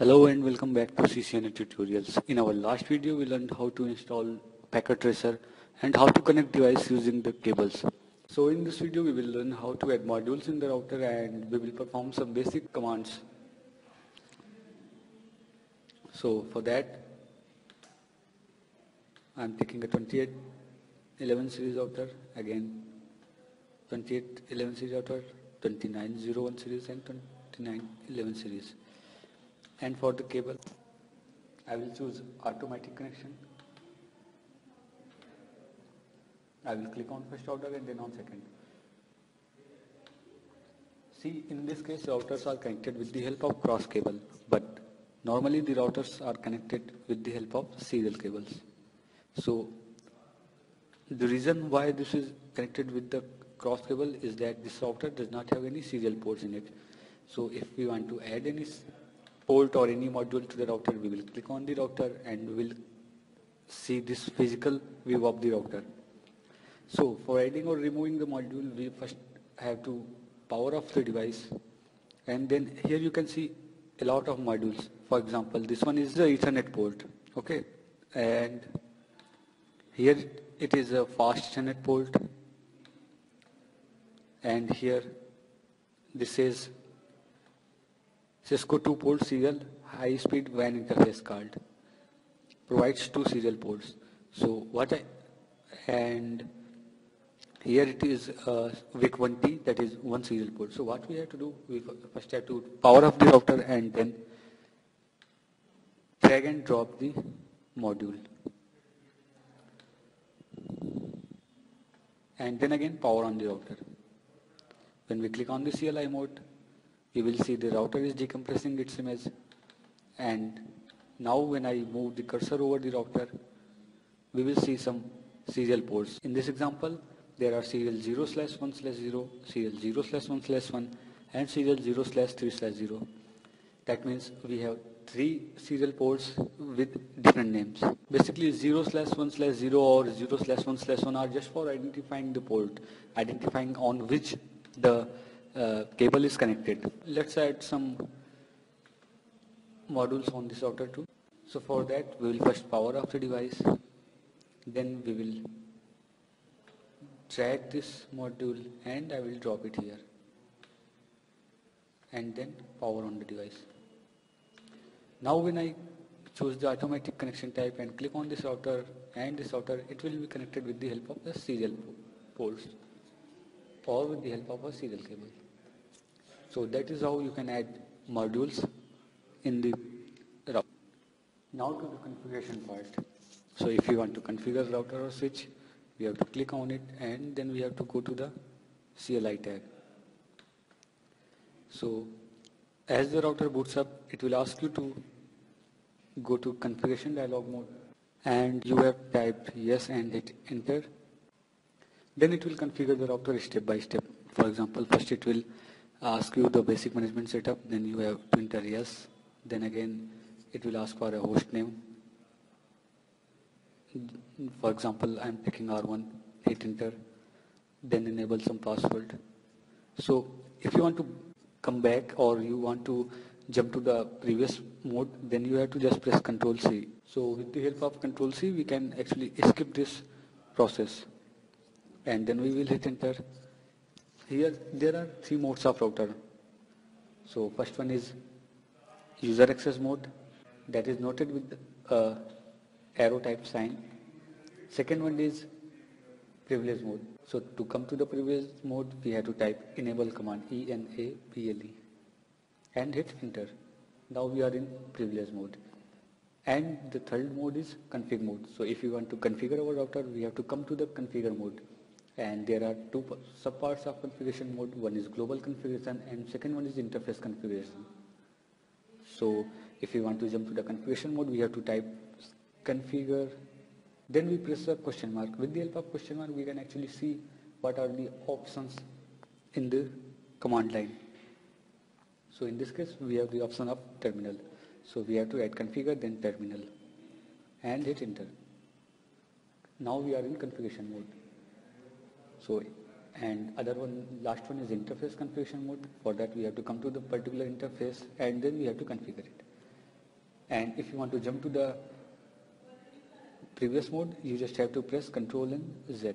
Hello and welcome back to CCNA tutorials. In our last video we learned how to install packet tracer and how to connect device using the cables. So in this video we will learn how to add modules in the router and we will perform some basic commands. So for that I am taking a 2811 series router, again 2811 series router, 2901 series and 2911 series. And for the cable, I will choose automatic connection. I will click on first router and then on second. See, in this case, routers are connected with the help of cross cable, but normally the routers are connected with the help of serial cables. So, the reason why this is connected with the cross cable is that this router does not have any serial ports in it. So, if we want to add any port or any module to the router, we will click on the router and we will see this physical view of the router. So for adding or removing the module, we first have to power off the device, and then here you can see a lot of modules. For example, this one is the Ethernet port, okay, and here it is a fast Ethernet port, and here this is Cisco 2-port serial high-speed WAN interface card, provides 2 serial ports. So and here it is VIC1T, that is 1 serial port. So what we have to do, we first have to power off the router and then drag and drop the module. And then again power on the router. When we click on the CLI mode, you will see the router is decompressing its image, and now when I move the cursor over the router, we will see some serial ports. In this example, there are serial 0/1/0, serial 0/1/1, and serial 0/3/0. That means we have 3 serial ports with different names. Basically 0/1/0 or 0/1/1 are just for identifying the port, identifying on which the cable is connected. Let's add some modules on this router too. So for that we will first power off the device, then we will drag this module and I will drop it here, and then power on the device. Now when I choose the automatic connection type and click on this router and this router, it will be connected with the help of the serial ports or with the help of a serial cable. So that is how you can add modules in the router. Now to the configuration part. So if you want to configure router or switch, we have to click on it and then we have to go to the CLI tab. So as the router boots up, it will ask you to go to configuration dialog mode, and you have typed yes and hit enter. Then it will configure the router step by step. For example, first it will ask you the basic management setup, then you have to enter yes, then again it will ask for a host name. For example, I am picking R1, hit enter, then enable some password. So if you want to come back or you want to jump to the previous mode, then you have to just press Ctrl C. So with the help of Ctrl C, we can actually skip this process, and then we will hit enter. Here there are 3 modes of router. So first one is user access mode, that is noted with arrow type sign. Second one is privilege mode. So to come to the privilege mode, we have to type enable command, ENABLE, and hit enter. Now we are in privilege mode. And the third mode is config mode. So if you want to configure our router, we have to come to the configure mode. And there are 2 subparts of configuration mode. One is global configuration and second one is interface configuration. So if you want to jump to the configuration mode, we have to type configure, then we press a question mark. With the help of question mark, we can actually see what are the options in the command line. So in this case, we have the option of terminal. So we have to add configure, then terminal, and hit enter. Now we are in configuration mode. So, and last one is interface configuration mode. For that we have to come to the particular interface and then we have to configure it. And if you want to jump to the previous mode, you just have to press Control and Z.